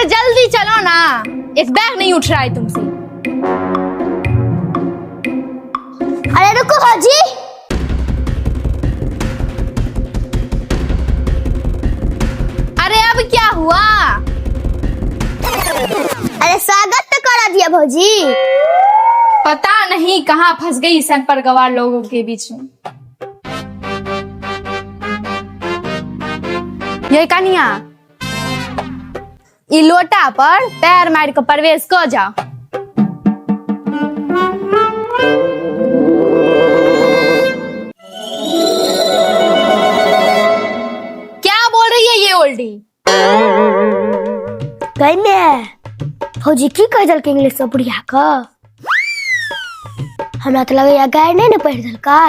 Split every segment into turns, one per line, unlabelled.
अरे जल्दी चलो ना, एक बैग नहीं उठ रहा है तुमसे।
अरे रुको भौजी,
अरे अब क्या हुआ?
अरे स्वागत तो करा दिया भौजी।
पता नहीं कहाँ फंस गई सनपर गवार लोगों के बीच में। ये कनिया, ई लोटा पर पैर मार के प्रवेश कर जाओ। क्या बोल रही है ये ओल्डी?
कहीं में भौजी की कह दल के इंग्लिश में बुढ़िया का? हमरा तो लगे गाय नहीं ना पढ़ दल का।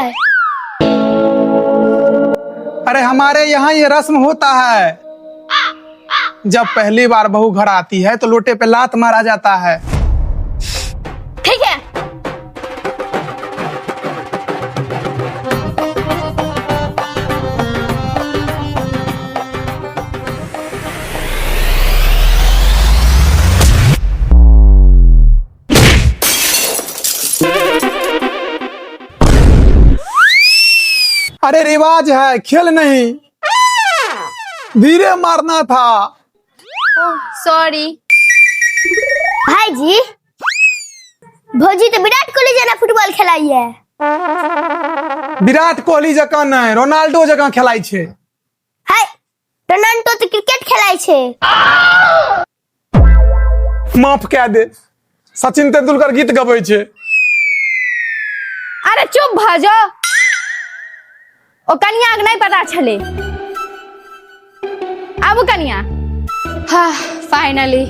अरे हमारे यहाँ ये रस्म होता है, जब पहली बार बहू घर आती है तो लोटे पे लात मारा जाता है।
ठीक है।
अरे रिवाज है, खेल नहीं, धीरे मारना था।
सॉरी
भाई जी, भौजी तो विराट कोहली जना फुटबॉल खेलाई है।
विराट कोहली जकां नहीं, रोनाल्डो जकां खेलाई छे।
हाय, रोनाल्डो तो क्रिकेट खेलाई छे।
माफ कह दे, सचिन तेंदुलकर गीत गबै छे।
अरे चुप भ जाओ, ओ कनिया के नहीं पता चले। अब कनिया, हाँ फाइनली